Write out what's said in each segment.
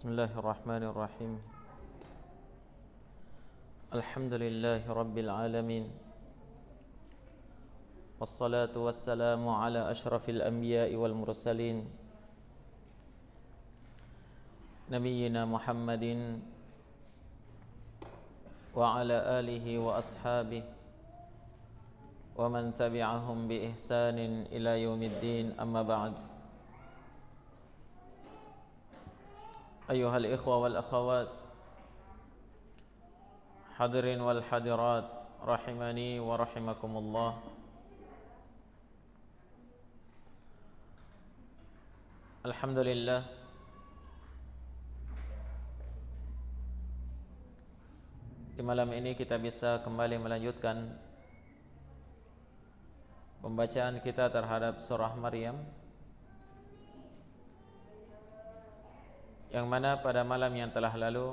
Bismillahirrahmanirrahim. Alhamdulillahi rabbil alamin. Wassalatu wassalamu ala asyrafil anbiya'i wal mursalin, nabiyyina Muhammadin wa ala alihi wa ashabihi wa man tabi'ahum bi ihsanin ila yaumiddin, amma ba'd. Ayyuhal ikhwa wal akhawat, hadirin wal hadirat, rahimani wa rahimakumullah. Alhamdulillah, di malam ini kita bisa kembali melanjutkan pembacaan kita terhadap surah Maryam, yang mana pada malam yang telah lalu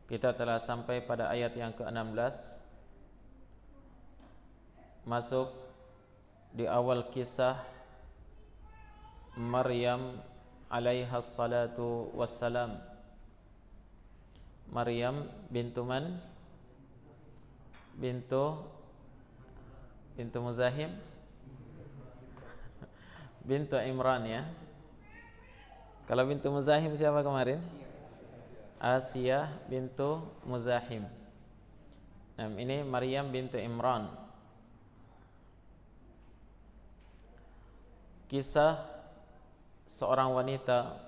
kita telah sampai pada ayat yang ke-16, masuk di awal kisah Maryam alaiha salatu wassalam. Maryam bintu man? Bintu Muzahim? Bintu Imran, ya. Kalau bintu Muzahim siapa kemarin? Asiyah bintu Muzahim. Nah, ini Maryam bintu Imran. Kisah seorang wanita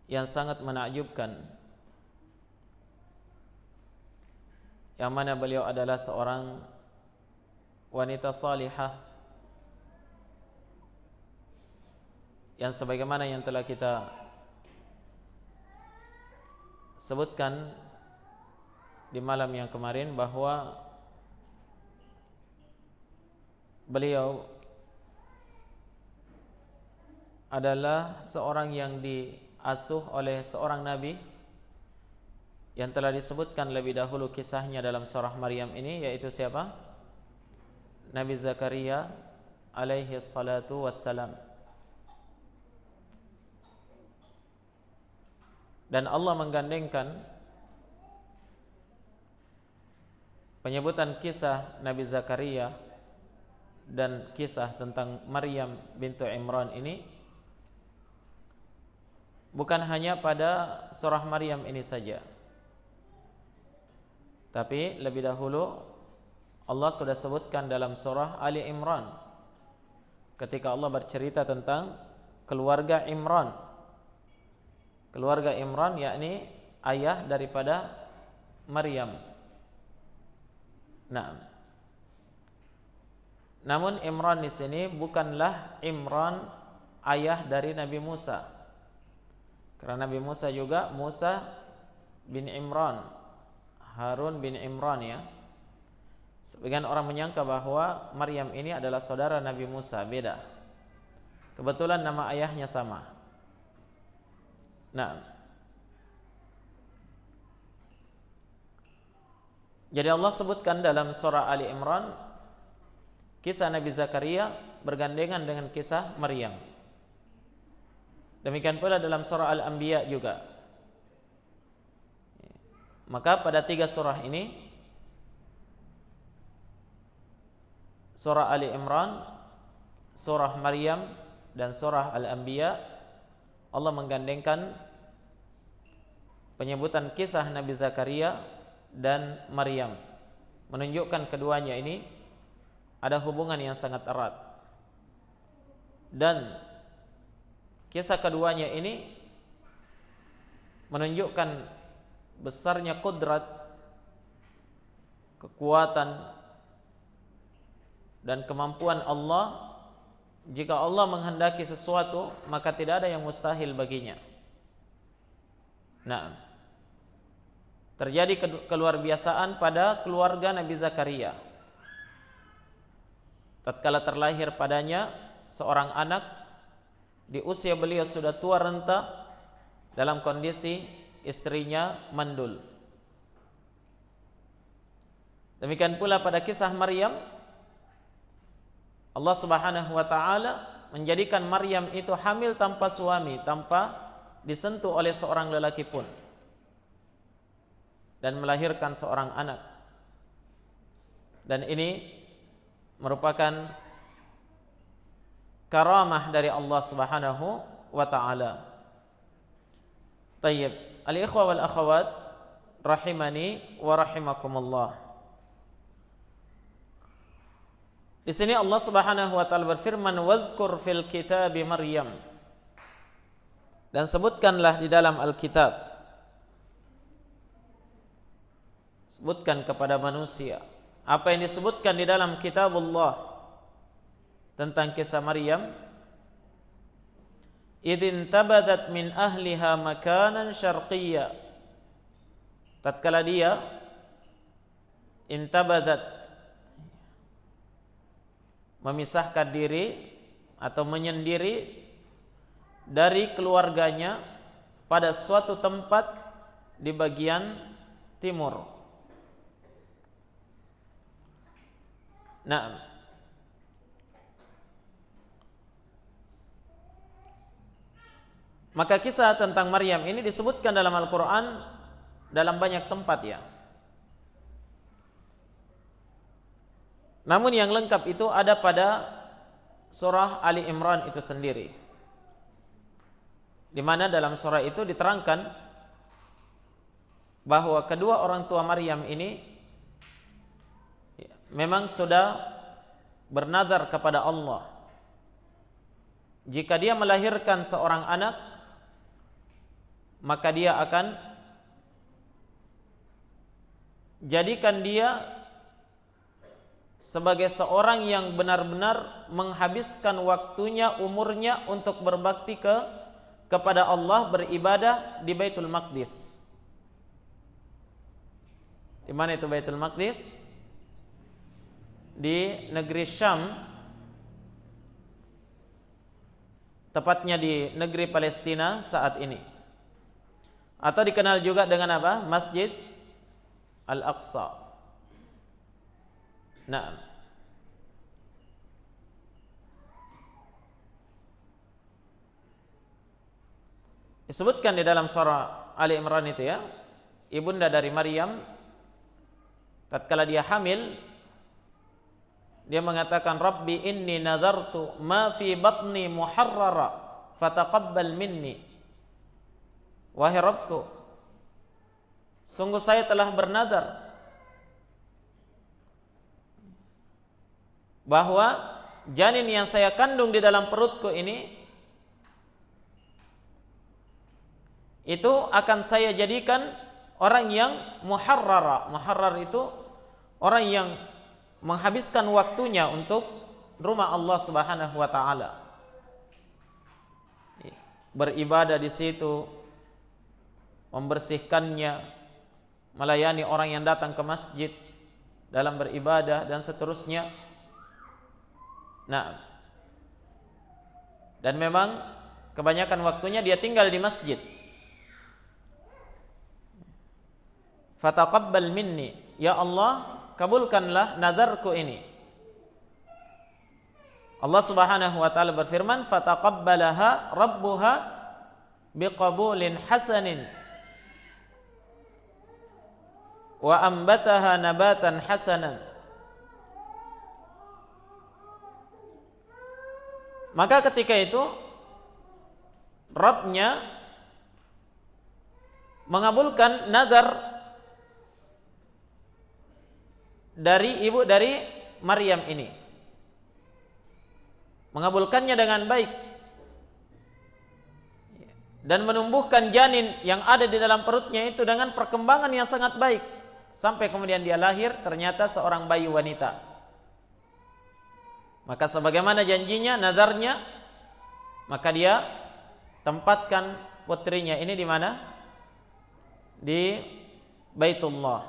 yang sangat menakjubkan, yang mana beliau adalah seorang wanita salihah, yang sebagaimana yang telah kita sebutkan di malam yang kemarin, bahwa beliau adalah seorang yang diasuh oleh seorang nabi yang telah disebutkan lebih dahulu kisahnya dalam surah Maryam ini, yaitu siapa? Nabi Zakaria alaihi salatu wassalam. Dan Allah menggandengkan penyebutan kisah Nabi Zakaria dan kisah tentang Maryam bintu Imran ini bukan hanya pada surah Maryam ini saja, tapi lebih dahulu Allah sudah sebutkan dalam surah Ali Imran ketika Allah bercerita tentang keluarga Imran. Keluarga Imran yakni ayah daripada Maryam. Nah, namun Imran di sini bukanlah Imran ayah dari Nabi Musa. Karena Nabi Musa juga Musa bin Imran, Harun bin Imran, ya. Sebagian orang menyangka bahwa Maryam ini adalah saudara Nabi Musa, beda. Kebetulan nama ayahnya sama. Nah, jadi Allah sebutkan dalam surah Ali Imran kisah Nabi Zakaria bergandengan dengan kisah Maryam. Demikian pula dalam surah Al-Anbiya juga. Maka pada tiga surah ini, surah Ali Imran, surah Maryam, dan surah Al-Anbiya, Allah menggandengkan penyebutan kisah Nabi Zakaria dan Maryam, menunjukkan keduanya ini ada hubungan yang sangat erat. Dan kisah keduanya ini menunjukkan besarnya kudrat, kekuatan, dan kemampuan Allah. Jika Allah menghendaki sesuatu, maka tidak ada yang mustahil baginya. Nah, terjadi keluarbiasaan pada keluarga Nabi Zakaria. Tatkala terlahir padanya seorang anak, di usia beliau sudah tua renta, dalam kondisi istrinya mandul. Demikian pula pada kisah Maryam, Allah Subhanahu wa taala menjadikan Maryam itu hamil tanpa suami, tanpa disentuh oleh seorang lelaki pun, dan melahirkan seorang anak. Dan ini merupakan karamah dari Allah Subhanahu wa taala. Tayyib, al-ikhwa wal akhawat rahimani wa rahimakumullah. Di sini Allah Subhanahu wa taala berfirman, "Wadhkur fil kitabi Maryam." Dan sebutkanlah di dalam Alkitab, sebutkan kepada manusia apa yang disebutkan di dalam kitabullah tentang kisah Maryam. Idin tabadat min ahliha makanan syarqiyya, tatkala dia intabadat, memisahkan diri atau menyendiri dari keluarganya pada suatu tempat di bagian timur. Nah, maka kisah tentang Maryam ini disebutkan dalam Al-Quran dalam banyak tempat ya. Namun yang lengkap itu ada pada surah Ali Imran itu sendiri, di mana dalam surah itu diterangkan bahwa kedua orang tua Maryam ini memang sudah bernadar kepada Allah, jika dia melahirkan seorang anak, maka dia akan jadikan dia sebagai seorang yang benar-benar menghabiskan waktunya, umurnya untuk berbakti kepada Allah, beribadah di Baitul Maqdis. Di mana itu Baitul Maqdis? Di negeri Syam, tepatnya di negeri Palestina saat ini, atau dikenal juga dengan apa? Masjid Al-Aqsa. Nah, disebutkan di dalam surah Ali Imran itu ya, ibunda dari Maryam tatkala dia hamil, dia mengatakan, "Rabbi inni nadartu ma fi batni muharrara fataqabbal minni." Wahai Rabbku, sungguh saya telah bernadar bahwa janin yang saya kandung di dalam perutku ini itu akan saya jadikan orang yang muharrara. Muharrar itu orang yang menghabiskan waktunya untuk rumah Allah Subhanahu wa taala, beribadah di situ, membersihkannya, melayani orang yang datang ke masjid dalam beribadah dan seterusnya. Nah, dan memang kebanyakan waktunya dia tinggal di masjid. Fataqabbal minni, ya Allah, kabulkanlah nazarku ini. Allah Subhanahu wa taala berfirman, fataqabbalaha rabbuha biqabulin hasanin wa ambataha nabatan hasanan. Maka ketika itu Rabbnya mengabulkan nazar dari ibu dari Maryam ini, mengabulkannya dengan baik dan menumbuhkan janin yang ada di dalam perutnya itu dengan perkembangan yang sangat baik, sampai kemudian dia lahir ternyata seorang bayi wanita. Maka sebagaimana janjinya, nazarnya, maka dia tempatkan putrinya ini di mana? Di Baitullah.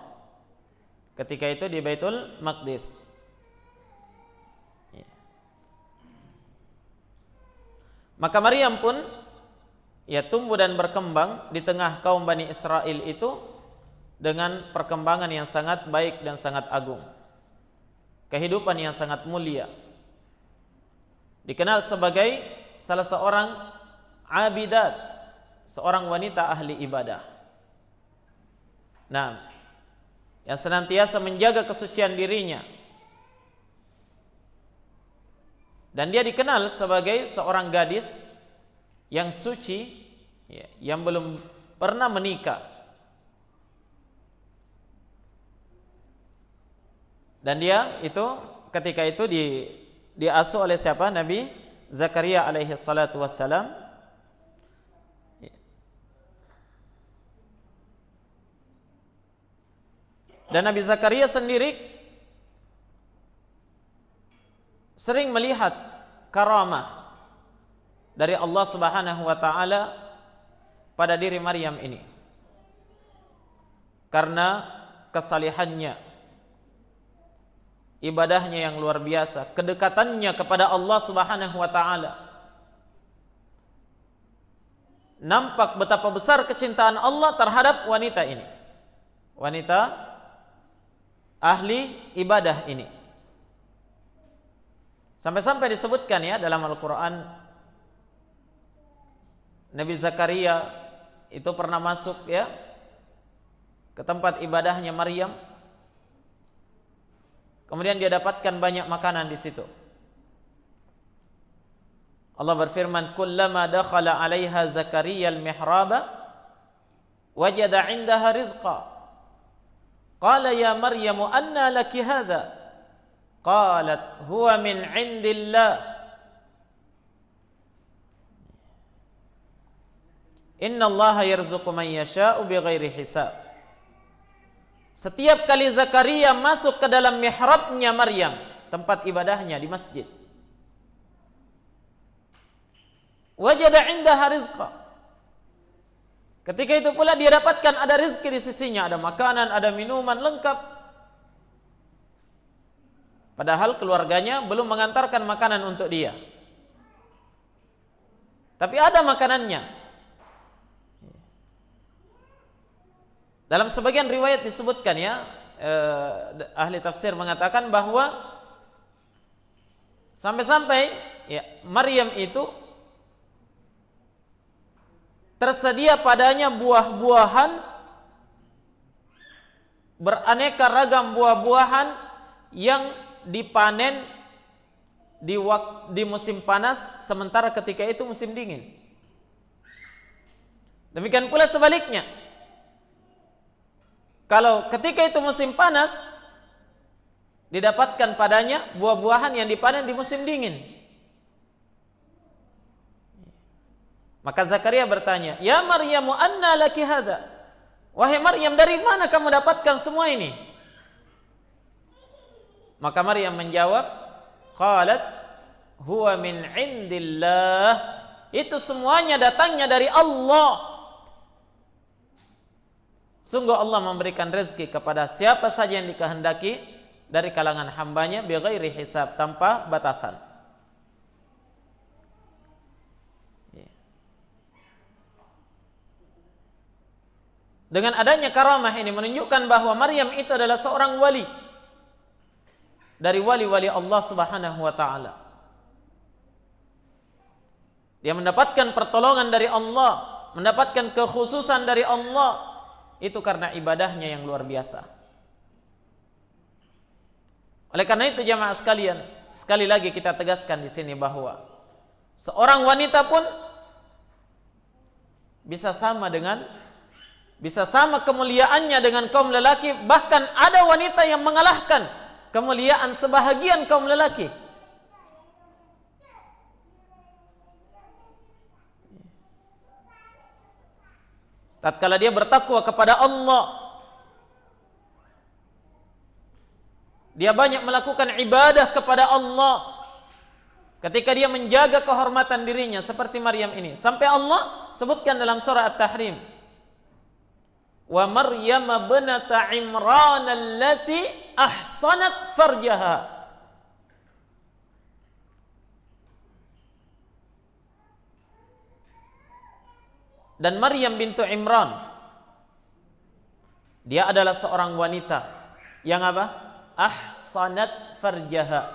Ketika itu di Baitul Maqdis. Maka Maryam pun ya tumbuh dan berkembang di tengah kaum Bani Israel itu dengan perkembangan yang sangat baik dan sangat agung, kehidupan yang sangat mulia. dikenal sebagai salah seorang abidat, seorang wanita ahli ibadah. Nah, yang senantiasa menjaga kesucian dirinya. Dan dia dikenal sebagai seorang gadis yang suci, ya, yang belum pernah menikah. Dan dia itu ketika itu diasuh oleh siapa? Nabi Zakaria alaihi salatu wassalam. Dan Nabi Zakaria sendiri sering melihat karamah dari Allah Subhanahu wa taala pada diri Maryam ini. Karena kesalihannya, ibadahnya yang luar biasa, kedekatannya kepada Allah Subhanahu wa taala. Nampak betapa besar kecintaan Allah terhadap wanita ini. Wanita ahli ibadah ini. Sampai-sampai disebutkan ya dalam Al-Quran, Nabi Zakaria itu pernah masuk ya ke tempat ibadahnya Maryam. Kemudian dia dapatkan banyak makanan di situ. Allah berfirman, "Kullama dakhala 'alaiha Zakaria al-mihraba wajada 'indaha rizqa. Qala ya Maryamu anna laki hadha?" Qalat huwa min 'indillah. Inna Allaha yarzuqu man yasha'u bighairi hisab. Setiap kali Zakaria masuk ke dalam mihrabnya Maryam, tempat ibadahnya di masjid, wajada 'indaha rizqa. Ketika itu pula dia dapatkan ada rezeki di sisinya, ada makanan, ada minuman lengkap. Padahal keluarganya belum mengantarkan makanan untuk dia. Tapi ada makanannya. Dalam sebagian riwayat disebutkan ya, ahli tafsir mengatakan bahwa sampai-sampai ya, Maryam itu tersedia padanya buah-buahan, beraneka ragam buah-buahan yang dipanen di musim panas, sementara ketika itu musim dingin. Demikian pula sebaliknya. Kalau ketika itu musim panas, didapatkan padanya buah-buahan yang dipanen di musim dingin. Maka Zakaria bertanya, "Ya Maryamu anna laki hadha?" Wahai Maryam, dari mana kamu dapatkan semua ini? Maka Maryam menjawab, qalat huwa min 'indillah. Itu semuanya datangnya dari Allah. Sungguh Allah memberikan rezeki kepada siapa saja yang dikehendaki dari kalangan hambanya bighairi hisab, tanpa batasan. Dengan adanya karamah ini menunjukkan bahwa Maryam itu adalah seorang wali dari wali-wali Allah Subhanahu wa taala. Dia mendapatkan pertolongan dari Allah, mendapatkan kekhususan dari Allah, itu karena ibadahnya yang luar biasa. Oleh karena itu jamaah sekalian, sekali lagi kita tegaskan di sini bahwa seorang wanita pun bisa sama kemuliaannya dengan kaum lelaki, bahkan ada wanita yang mengalahkan kemuliaan sebahagian kaum lelaki. Tatkala dia bertakwa kepada Allah, dia banyak melakukan ibadah kepada Allah, ketika dia menjaga kehormatan dirinya seperti Maryam ini, sampai Allah sebutkan dalam surah At-Tahrim, wa Maryam binata Imran allati ahsanat farjaha. Dan Maryam bintu Imran, dia adalah seorang wanita yang apa? Ahsanat farjaha,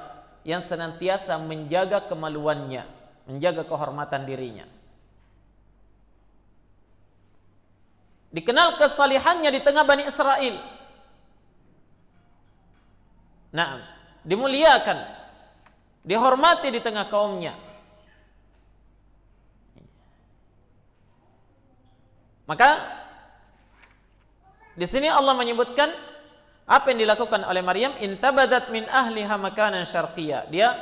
yang senantiasa menjaga kemaluannya, menjaga kehormatan dirinya. Dikenal kesalihannya di tengah Bani Israel. Nah, dimuliakan, dihormati di tengah kaumnya. Maka di sini Allah menyebutkan apa yang dilakukan oleh Maryam, intabadat min ahliha makanan syarqiyya. Dia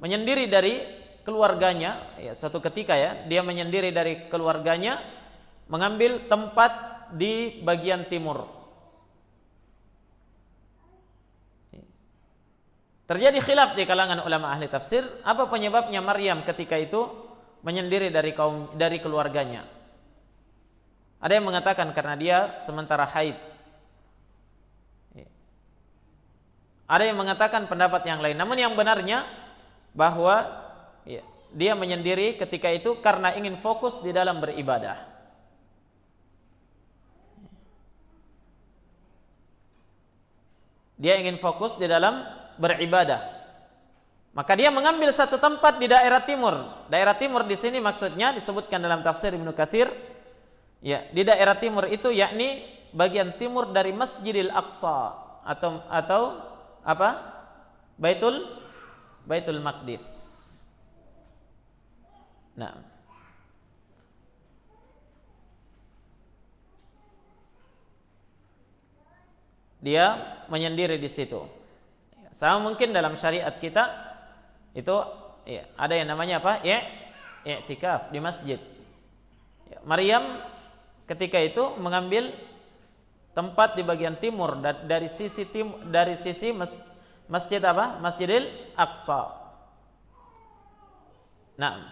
menyendiri dari keluarganya, ya, suatu ketika ya, dia menyendiri dari keluarganya, mengambil tempat di bagian timur. Terjadi khilaf di kalangan ulama ahli tafsir, apa penyebabnya Maryam ketika itu menyendiri dari keluarganya. Ada yang mengatakan karena dia sementara haid. Ada yang mengatakan pendapat yang lain. Namun yang benarnya bahwa ya, dia menyendiri ketika itu karena ingin fokus di dalam beribadah. Dia ingin fokus di dalam beribadah. Maka dia mengambil satu tempat di daerah timur. Daerah timur di sini maksudnya disebutkan dalam tafsir Ibnu Katsir. Ya, di daerah timur itu yakni bagian timur dari Masjidil Aqsa atau apa? Baitul Maqdis. Nah. Dia menyendiri di situ. Sama mungkin dalam syariat kita itu ya, ada yang namanya apa? I'tikaf di masjid. Ya, Maryam ketika itu mengambil tempat di bagian timur dari sisi masjid apa? Masjidil Aqsa. Nah,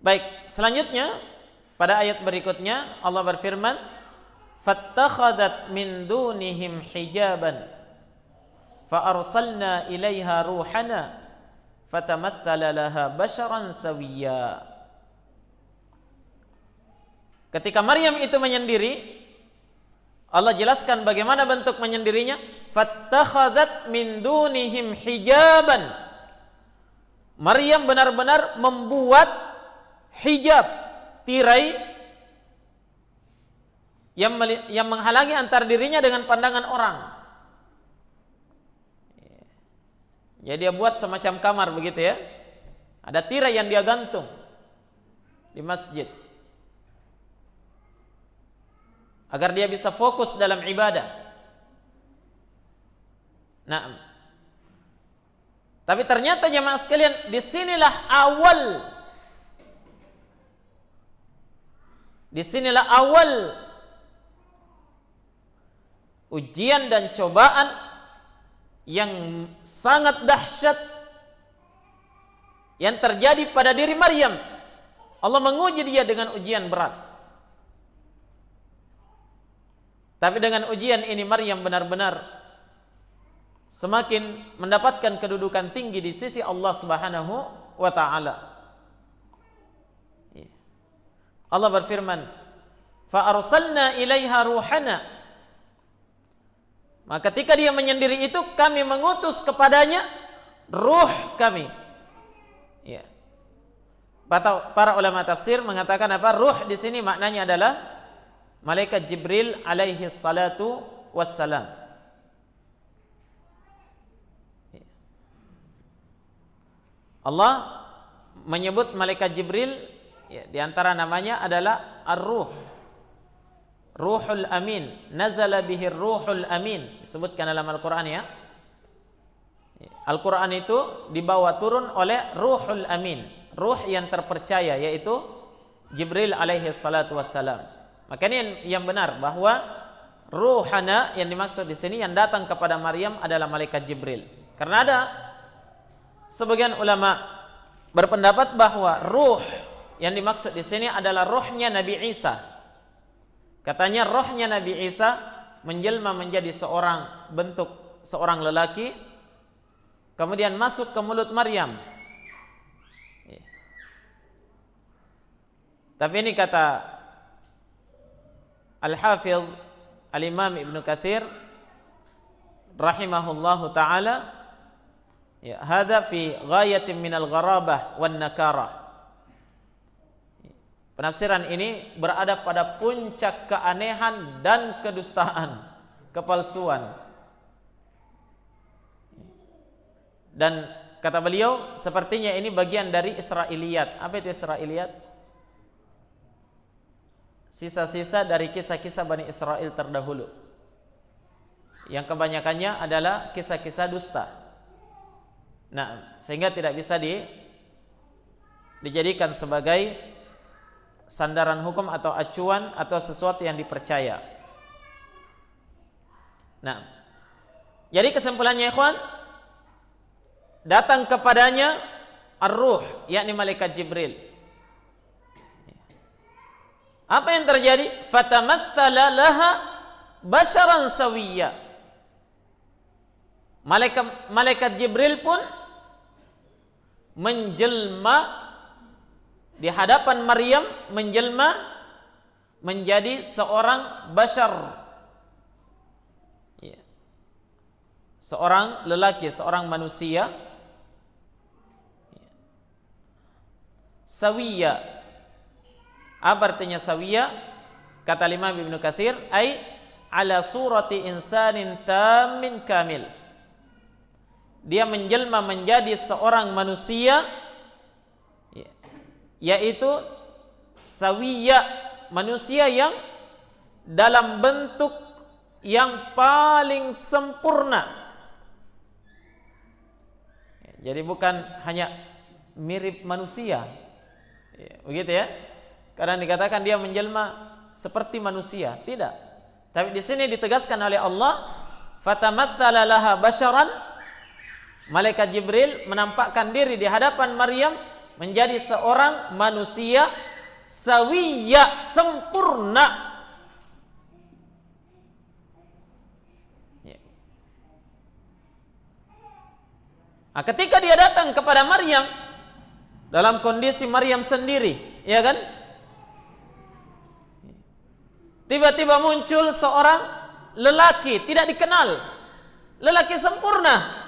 baik, selanjutnya pada ayat berikutnya Allah berfirman, "Fattakhadat min dunihim hijaban fa arsalna ilaiha ruhana fatamatsala laha basharan sawiyya." Ketika Maryam itu menyendiri, Allah jelaskan bagaimana bentuk menyendirinya. Fattakhadat min dunihim hijaban. Maryam benar-benar membuat hijab, tirai yang menghalangi antara dirinya dengan pandangan orang. Jadi dia buat semacam kamar begitu ya. Ada tirai yang dia gantung di masjid agar dia bisa fokus dalam ibadah. Nah, tapi ternyata jemaah sekalian, disinilah awal ujian dan cobaan yang sangat dahsyat yang terjadi pada diri Maryam. Allah menguji dia dengan ujian berat. Tapi dengan ujian ini Maryam benar-benar semakin mendapatkan kedudukan tinggi di sisi Allah Subhanahu wa taala. Allah berfirman, "Fa arsalna ilaiha ruhana." Maka ketika dia menyendiri itu, kami mengutus kepadanya ruh kami. Ya. Para ulama tafsir mengatakan apa? Ruh di sini maknanya adalah malaikat Jibril alaihi salatu wassalam. Ya. Allah menyebut malaikat Jibril, ya, di antara namanya adalah Ar-Ruh. Ruhul Amin, nazala bihir Ruhul Amin, disebutkan dalam Al-Qur'an ya. Al-Qur'an itu dibawa turun oleh Ruhul Amin, ruh yang terpercaya, yaitu Jibril alaihi salatu wassalam. Maka ini yang benar bahwa ruhana yang dimaksud di sini yang datang kepada Maryam adalah malaikat Jibril. Karena ada sebagian ulama berpendapat bahwa ruh yang dimaksud di sini adalah rohnya Nabi Isa. Katanya rohnya Nabi Isa menjelma menjadi bentuk seorang lelaki, kemudian masuk ke mulut Maryam. Tapi ini kata Al-Hafidh Al-Imam Ibnu Katsir rahimahullahu taala, ya, hadza fi ghayatin minal gharabah wan nakarah. Penafsiran ini berada pada puncak keanehan dan kedustaan, kepalsuan. Dan kata beliau, sepertinya ini bagian dari Israiliyat. Apa itu Israiliyat? Sisa-sisa dari kisah-kisah Bani Israel terdahulu, yang kebanyakannya adalah kisah-kisah dusta. Nah, sehingga tidak bisa dijadikan sebagai sandaran hukum atau acuan atau sesuatu yang dipercaya. Nah, jadi kesimpulannya ikhwan, datang kepadanya ar-ruh, yakni malaikat Jibril. Apa yang terjadi? Fatamatsala laha basharan sawiyya. Malaikat Jibril pun menjelma di hadapan Maryam, menjelma menjadi seorang bashar, seorang lelaki, seorang manusia, sawiyya. Apa artinya sawiyya? Kata Imam Ibnu Katsir, ai ala surati insanin tammin kamil. Dia menjelma menjadi seorang manusia, yaitu sawiyya, manusia yang dalam bentuk yang paling sempurna. Jadi bukan hanya mirip manusia, begitu ya. Kadang dikatakan dia menjelma seperti manusia, tidak. Tapi di sini ditegaskan oleh Allah, fatamatsala laha basyaran. Malaikat Jibril menampakkan diri di hadapan Maryam menjadi seorang manusia sawiyya, sempurna. Nah, ketika dia datang kepada Maryam dalam kondisi Maryam sendiri, ya kan? Tiba-tiba muncul seorang lelaki tidak dikenal, lelaki sempurna.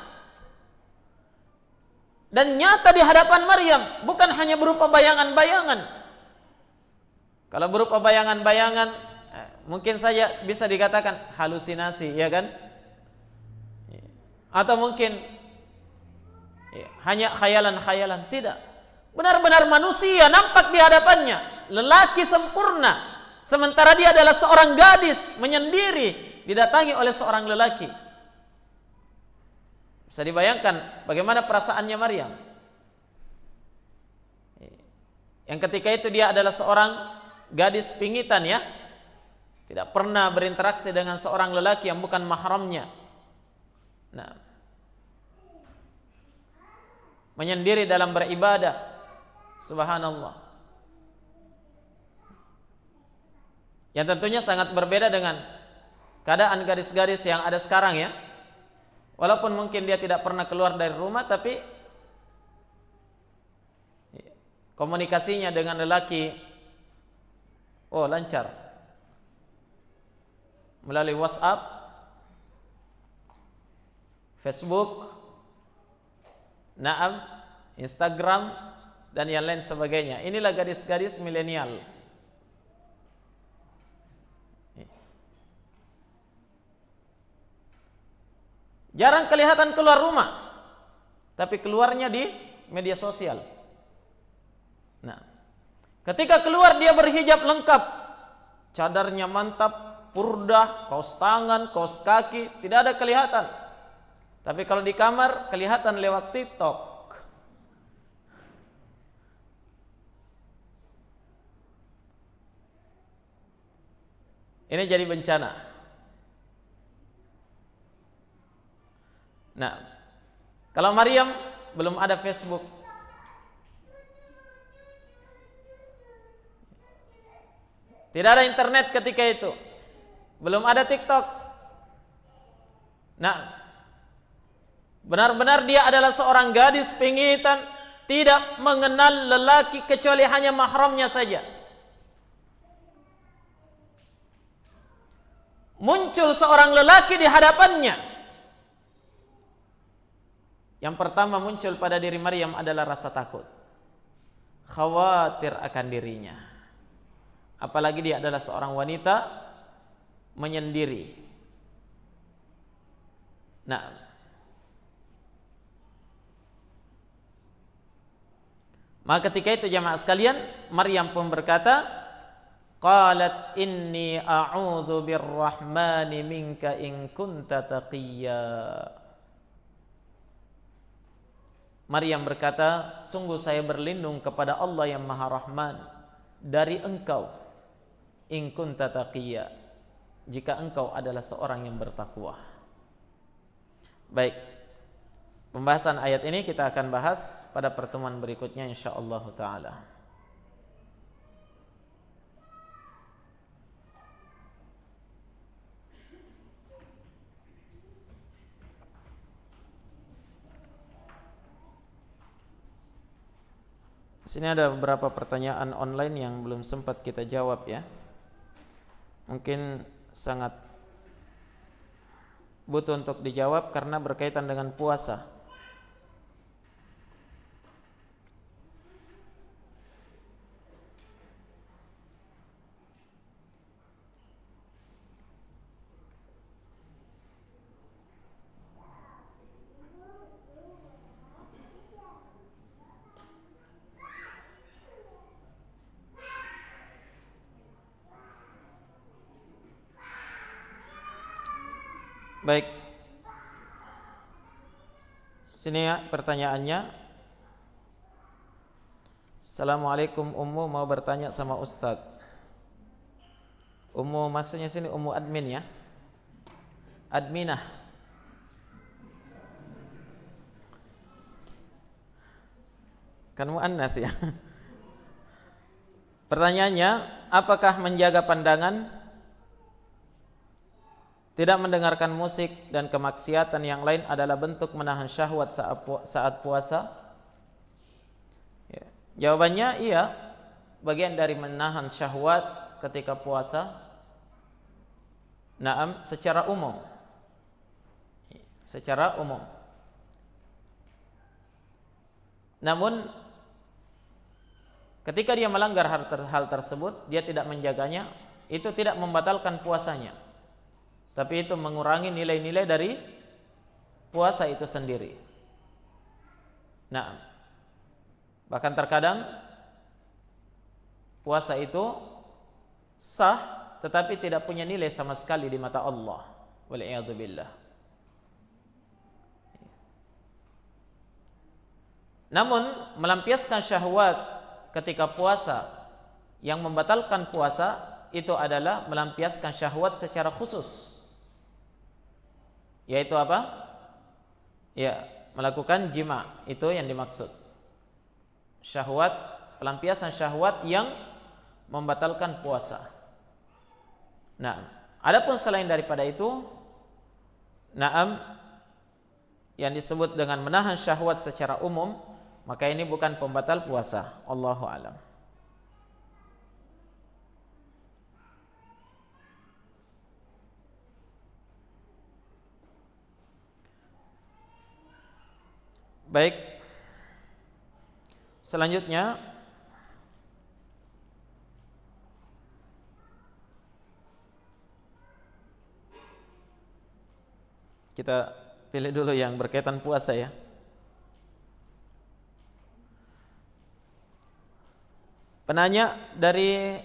Dan nyata di hadapan Maryam, bukan hanya berupa bayangan-bayangan. Kalau berupa bayangan-bayangan, mungkin saja bisa dikatakan halusinasi, ya kan? Atau mungkin hanya khayalan-khayalan. Tidak, benar-benar manusia nampak di hadapannya, lelaki sempurna. Sementara dia adalah seorang gadis menyendiri, didatangi oleh seorang lelaki. Bisa dibayangkan bagaimana perasaannya Maryam, yang ketika itu dia adalah seorang gadis pingitan, ya, tidak pernah berinteraksi dengan seorang lelaki yang bukan mahramnya. Nah, menyendiri dalam beribadah, subhanallah, yang tentunya sangat berbeda dengan keadaan gadis-gadis yang ada sekarang, ya. Walaupun mungkin dia tidak pernah keluar dari rumah, tapi komunikasinya dengan lelaki lancar melalui WhatsApp, Facebook, Instagram, dan yang lain sebagainya. Inilah gadis-gadis milenial. Jarang kelihatan keluar rumah, tapi keluarnya di media sosial. Nah, ketika keluar dia berhijab lengkap, cadarnya mantap, purdah, kaos tangan, kaos kaki, tidak ada kelihatan. Tapi kalau di kamar kelihatan lewat TikTok. Ini jadi bencana. Nah, kalau Maryam belum ada Facebook, tidak ada internet ketika itu, belum ada TikTok. Nah, benar-benar dia adalah seorang gadis pingitan, tidak mengenal lelaki kecuali hanya mahramnya saja. muncul seorang lelaki di hadapannya. Yang pertama muncul pada diri Maryam adalah rasa takut, khawatir akan dirinya. Apalagi dia adalah seorang wanita menyendiri. Nah, maka ketika itu jamaah sekalian, Maryam pun berkata, qalat inni a'udzu birrahmani minka in kunta taqiyya. Maryam berkata, sungguh saya berlindung kepada Allah yang Maha Rahman dari engkau, in kunta taqiyya, jika engkau adalah seorang yang bertakwa. Baik, pembahasan ayat ini kita akan bahas pada pertemuan berikutnya insyaallah taala. Di sini ada beberapa pertanyaan online yang belum sempat kita jawab ya. Mungkin sangat butuh untuk dijawab karena berkaitan dengan puasa. Baik. Sini ya pertanyaannya. Assalamualaikum Ummu, mau bertanya sama Ustadz. Ummu maksudnya sini Ummu admin ya. Adminah. Kan muannas ya. Pertanyaannya, apakah menjaga pandangan, tidak mendengarkan musik dan kemaksiatan yang lain adalah bentuk menahan syahwat saat puasa? Ya. Jawabannya iya, bagian dari menahan syahwat ketika puasa. Naam, secara umum. Secara umum. Namun ketika dia melanggar hal tersebut, dia tidak menjaganya, itu tidak membatalkan puasanya. Tapi itu mengurangi nilai-nilai dari puasa itu sendiri. Nah, bahkan terkadang puasa itu sah tetapi tidak punya nilai sama sekali di mata Allah. Wal'iyadzubillah. Namun melampiaskan syahwat ketika puasa yang membatalkan puasa itu adalah melampiaskan syahwat secara khusus. Yaitu apa? Ya, melakukan jima, itu yang dimaksud. Syahwat, pelampiasan syahwat yang membatalkan puasa. Nah, adapun selain daripada itu, naam, yang disebut dengan menahan syahwat secara umum, maka ini bukan pembatal puasa. Allahu a'lam. Baik. Selanjutnya kita pilih dulu yang berkaitan puasa ya. Penanya dari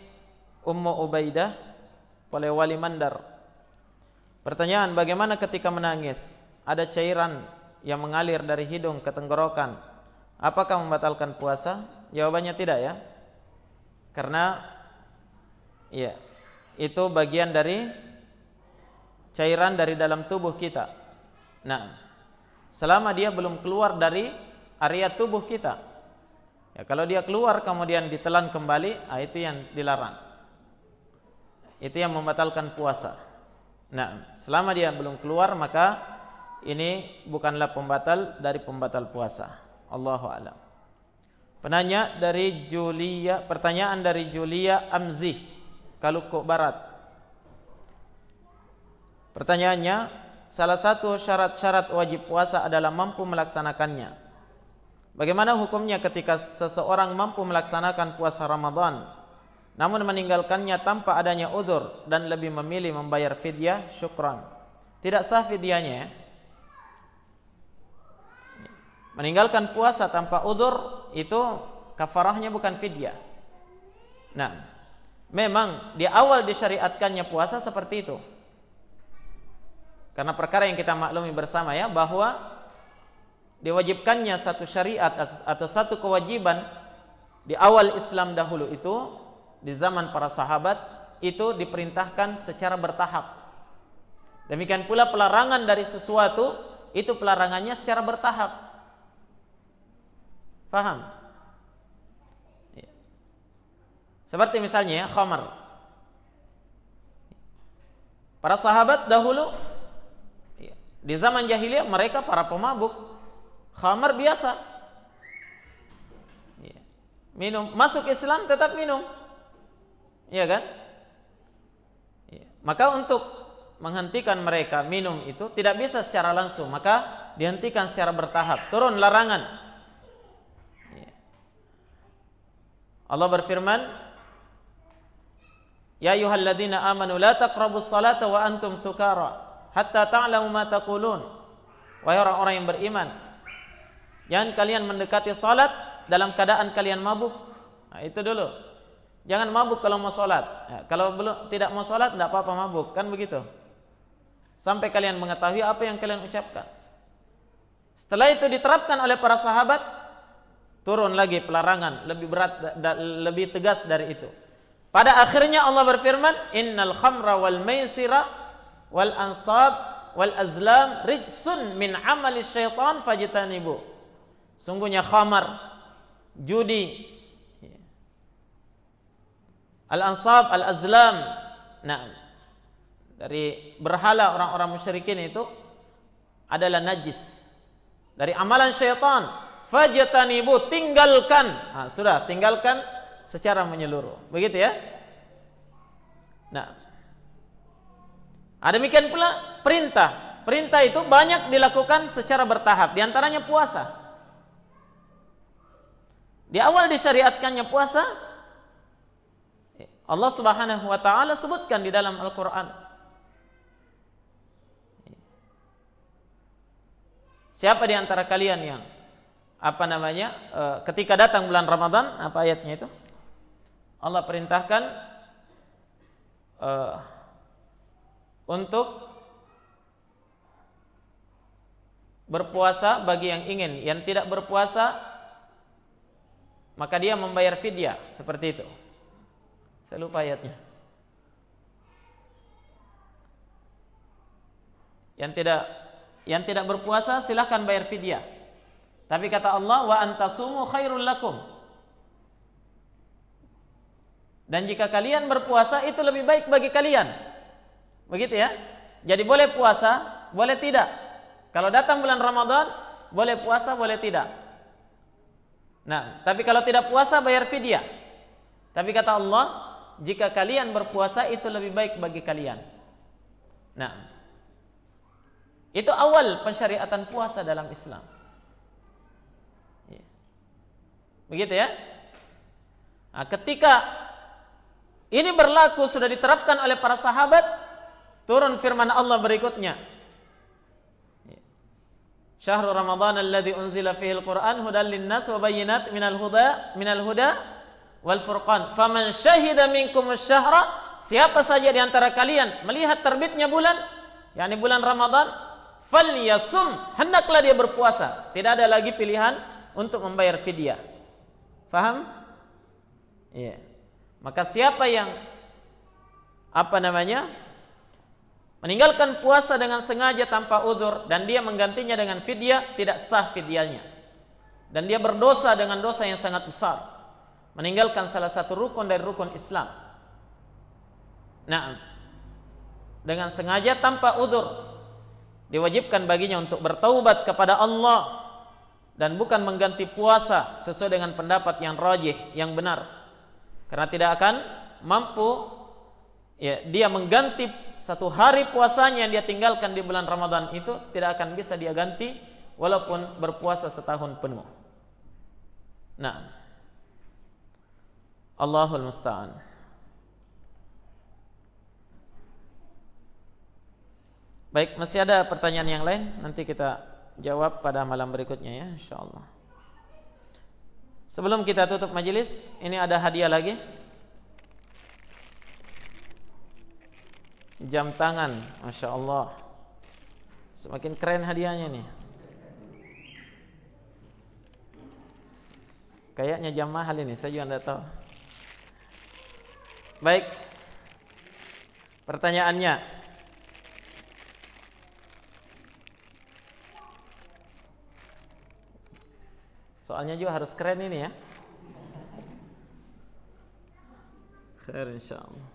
Ummu Ubaidah, Polewali Mandar. Pertanyaan, bagaimana ketika menangis? Ada cairan yang mengalir dari hidung ke tenggorokan, apakah membatalkan puasa? Jawabannya tidak ya. Karena ya, itu bagian dari cairan dari dalam tubuh kita. Nah, selama dia belum keluar dari area tubuh kita. Ya, kalau dia keluar kemudian ditelan kembali, itu yang dilarang. Itu yang membatalkan puasa. Nah, selama dia belum keluar maka ini bukanlah pembatal dari pembatal puasa. Allahu a'lam. Penanya dari Julia, pertanyaan dari Julia Amzih, Kalukuk Barat. Pertanyaannya, salah satu syarat-syarat wajib puasa adalah mampu melaksanakannya. Bagaimana hukumnya ketika seseorang mampu melaksanakan puasa Ramadan namun meninggalkannya tanpa adanya udzur dan lebih memilih membayar fidyah? Syukran. Tidak sah fidyahnya ya. Meninggalkan puasa tanpa udzur itu kafarahnya bukan fidyah. Nah, memang di awal disyariatkannya puasa seperti itu. Karena perkara yang kita maklumi bersama ya, bahwa diwajibkannya satu syariat atau satu kewajiban di awal Islam dahulu itu, di zaman para sahabat, itu diperintahkan secara bertahap. Demikian pula pelarangan dari sesuatu, itu pelarangannya secara bertahap. Faham? Seperti misalnya ya, khamar. Para sahabat dahulu di zaman jahiliyah mereka para pemabuk, khamar biasa. Minum, masuk Islam tetap minum. Iya kan? Maka untuk menghentikan mereka minum itu tidak bisa secara langsung, maka dihentikan secara bertahap. Turun larangan. Allah berfirman, ya ayyuhalladzina amanu la taqrabus salata wa antum sukara hatta ta'lamu ma taqulun. Wahai orang-orang yang beriman, jangan kalian mendekati salat dalam keadaan kalian mabuk. Nah, itu dulu. Jangan mabuk kalau mau salat. Ya, kalau belum tidak mau salat tidak apa-apa mabuk, kan begitu. Sampai kalian mengetahui apa yang kalian ucapkan. Setelah itu diterapkan oleh para sahabat, turun lagi pelarangan lebih berat, lebih tegas dari itu. Pada akhirnya Allah berfirman, innal khamra wal maisira wal ansab wal azlam rijsun min amali syaitan fajtanibu. Sungguhnya khamar, judi, al ansab, al azlam, nah, dari berhala orang-orang musyrikin itu adalah najis, dari amalan syaitan. Fajtanibu, tinggalkan. Nah, sudah, tinggalkan secara menyeluruh. Begitu ya. Nah, demikian pula perintah. Perintah itu banyak dilakukan secara bertahap. Di antaranya puasa. Di awal disyariatkannya puasa, Allah Subhanahu wa taala sebutkan di dalam Al-Qur'an. Siapa di antara kalian yang ketika datang bulan Ramadan, apa ayatnya itu? Allah perintahkan untuk berpuasa bagi yang ingin. Yang tidak berpuasa maka dia membayar fidyah, seperti itu. Saya lupa ayatnya. Yang tidak berpuasa silahkan bayar fidyah. Tapi kata Allah, wa antasumu khairul lakum. Dan jika kalian berpuasa itu lebih baik bagi kalian. Begitu ya. Jadi boleh puasa, boleh tidak. Kalau datang bulan Ramadan, boleh puasa, boleh tidak. Nah, tapi kalau tidak puasa bayar fidyah. Tapi kata Allah, jika kalian berpuasa itu lebih baik bagi kalian. Nah, itu awal pensyariatan puasa dalam Islam. Begitu ya. Nah, ketika ini berlaku sudah diterapkan oleh para sahabat, turun firman Allah berikutnya. Syahrul Ramadan alladzi unzila fihi al-Qur'an hudan lin-nas wa bayyinat minal huda wal furqan. Faman syahida minkum asy-syahra, siapa saja di antara kalian melihat terbitnya bulan, yakni bulan Ramadan, falyasum, hendaklah dia berpuasa. Tidak ada lagi pilihan untuk membayar fidyah. Faham? Iya. Maka siapa yang meninggalkan puasa dengan sengaja tanpa udzur dan dia menggantinya dengan fidyah, tidak sah fidyahnya. Dan dia berdosa dengan dosa yang sangat besar, meninggalkan salah satu rukun dari rukun Islam. Nah, dengan sengaja tanpa udzur diwajibkan baginya untuk bertaubat kepada Allah dan bukan mengganti puasa sesuai dengan pendapat yang rajih, yang benar. Karena tidak akan mampu ya, dia mengganti satu hari puasanya yang dia tinggalkan di bulan Ramadan itu tidak akan bisa dia ganti walaupun berpuasa setahun penuh. Nah, Allahul musta'an. Baik, masih ada pertanyaan yang lain? Nanti kita jawab pada malam berikutnya ya, insyaallah. Sebelum kita tutup majelis, ini ada hadiah lagi. Jam tangan, Masya Allah. Semakin keren hadiahnya nih. Kayaknya jam mahal ini, saya juga tidak tahu. Baik, pertanyaannya, soalnya juga harus keren ini ya. Khair insyaallah.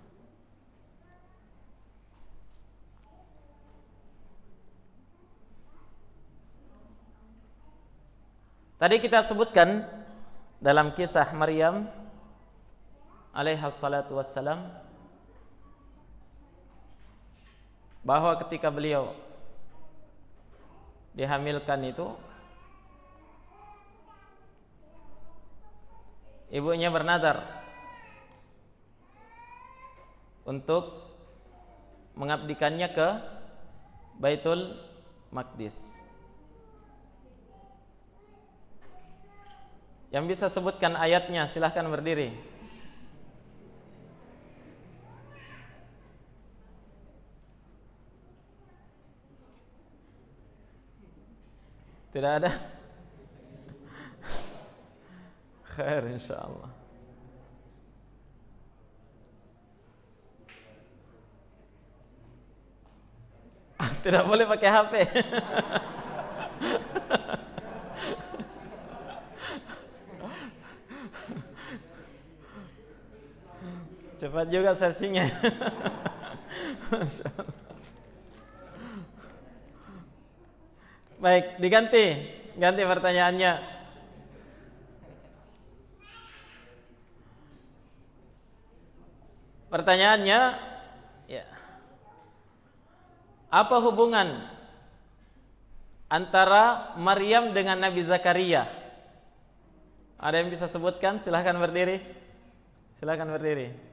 Tadi kita sebutkan dalam kisah Maryam alaiha salatu wassalam bahwa ketika beliau dihamilkan itu ibunya bernadar untuk mengabdikannya ke Baitul Maqdis. Yang bisa sebutkan ayatnya silahkan berdiri. Tidak ada? Khair insyaallah. Tidak boleh pakai HP. Cepat juga searchingnya. Baik, ganti pertanyaannya. Pertanyaannya, ya, apa hubungan antara Maryam dengan Nabi Zakaria? Ada yang bisa sebutkan? Silahkan berdiri. Silahkan berdiri.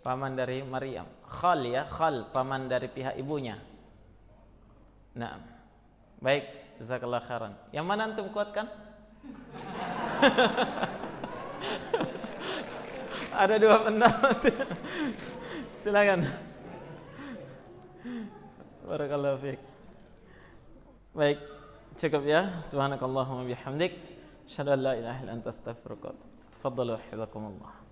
Paman dari Maryam. Khal ya, khal, paman dari pihak ibunya. Nah, baik, jazakallah khairan. Yang mana antum kuatkan? Ada dua pendapat. Silakan. Barakallahu fiik. Baik, cukup ya. Subhanakallahumma bihamdik, asyhadu an la ilaha illa anta astaghfiruka wa atubu ilaik. Tafadhalu hafizakumullah.